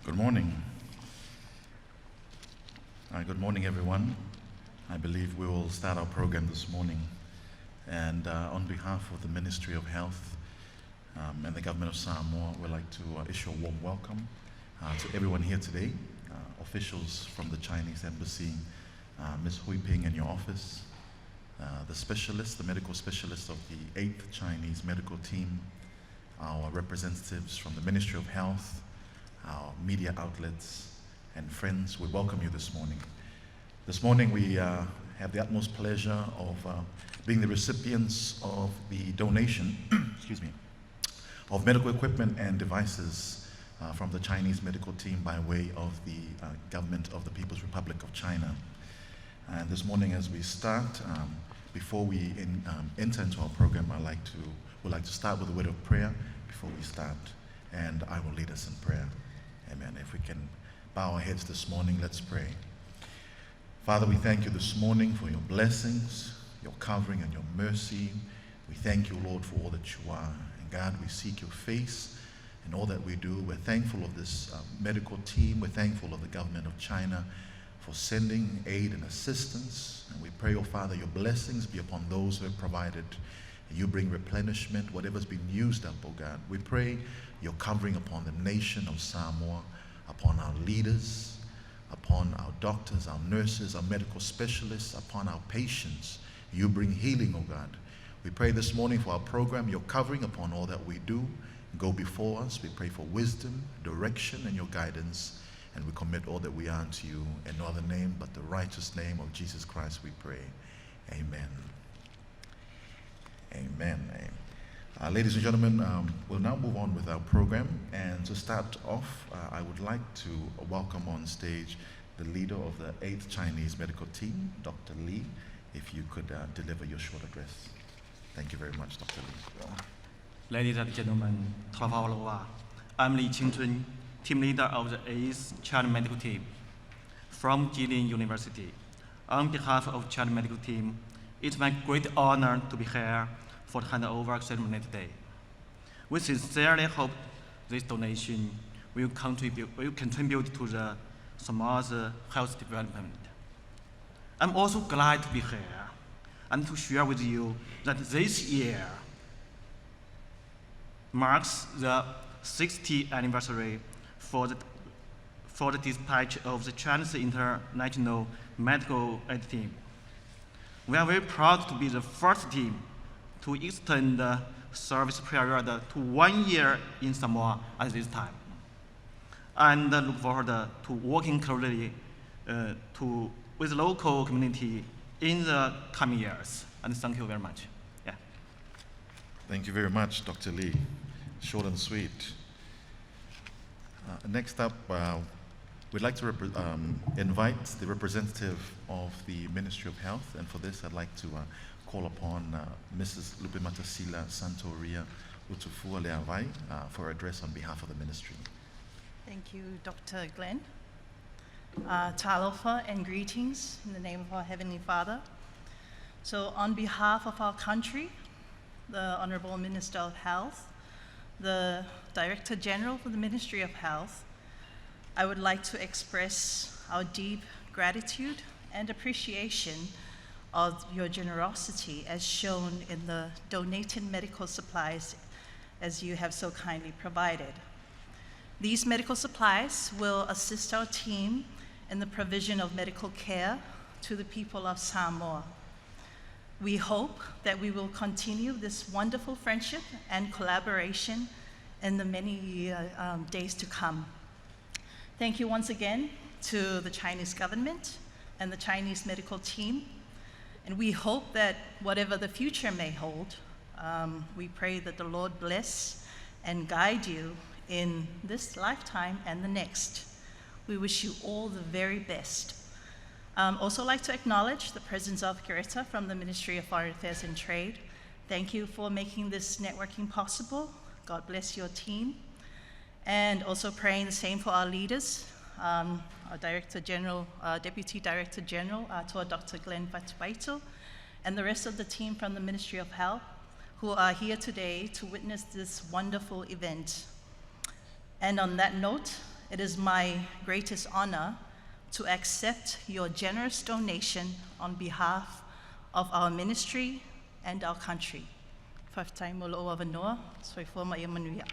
Good morning. Good morning, everyone. I believe we will start our program this morning. And on behalf of the Ministry of Health and the government of Samoa, we'd like to issue a warm welcome to everyone here today, officials from the Chinese Embassy, Ms. Hui Ping in your office, the medical specialists of the 8th Chinese medical team, our representatives from the Ministry of Health, our media outlets, and friends. We welcome you this morning. This morning we have the utmost pleasure of being the recipients of the donation excuse me, of medical equipment and devices from the Chinese medical team by way of the government of the People's Republic of China. And this morning as we start, before we enter into our program, we'd like to start with a word of prayer before we start, and I will lead us in prayer. Amen. If we can bow our heads this morning, let's pray. Father, we thank you this morning for your blessings, your covering and your mercy. We thank you, Lord, for all that you are. And God, we seek your face in all that we do. We're thankful of this medical team. We're thankful of the government of China for sending aid and assistance. And we pray, oh Father, your blessings be upon those who have provided. You bring replenishment, whatever's been used up, oh God. We pray your covering upon the nation of Samoa, upon our leaders, upon our doctors, our nurses, our medical specialists, upon our patients. You bring healing, oh God. We pray this morning for our program, your covering upon all that we do. Go before us. We pray for wisdom, direction, and your guidance. And we commit all that we are unto you in no other name but the righteous name of Jesus Christ, we pray. Amen. Amen. Ladies and gentlemen, we'll now move on with our program. And to start off, I would like to welcome on stage the leader of the 8th Chinese medical team, Dr. Lee, if you could deliver your short address. Thank you very much, Dr. Lee. Ladies and gentlemen, I'm Li Qingchun, team leader of the 8th China Medical Team from Jilin University. On behalf of China Medical Team, it's my great honor to be here for the handover ceremony today. We sincerely hope this donation will contribute to the Samoa's health development. I'm also glad to be here and to share with you that this year marks the 60th anniversary for the dispatch of the Chinese International Medical Aid Team. We are very proud to be the first team to extend the service period to 1 year in Samoa at this time. And look forward to working closely with the local community in the coming years. And thank you very much. Yeah. Thank you very much, Dr. Lee. Short and sweet. Next up, we'd like to invite the representative of the Ministry of Health, and for this I'd like to call upon Mrs. Lupimatasila Santoria Utufua Leavai for address on behalf of the Ministry. Thank you, Dr. Glenn. Talofa and greetings in the name of our Heavenly Father. So on behalf of our country, the Honorable Minister of Health, the Director General for the Ministry of Health, I would like to express our deep gratitude and appreciation of your generosity as shown in the donated medical supplies as you have so kindly provided. These medical supplies will assist our team in the provision of medical care to the people of Samoa. We hope that we will continue this wonderful friendship and collaboration in the many days to come. Thank you once again to the Chinese government and the Chinese medical team. And we hope that whatever the future may hold, we pray that the Lord bless and guide you in this lifetime and the next. We wish you all the very best. Also like to acknowledge the presence of Greta from the Ministry of Foreign Affairs and Trade. Thank you for making this networking possible. God bless your team. And also praying the same for our leaders, our Director General, Deputy Director General, to Dr. Glenn Vatuaito, and the rest of the team from the Ministry of Health, who are here today to witness this wonderful event. And on that note, it is my greatest honor to accept your generous donation on behalf of our ministry and our country. First time, Molo Wavanoa, so for my Emmanuel.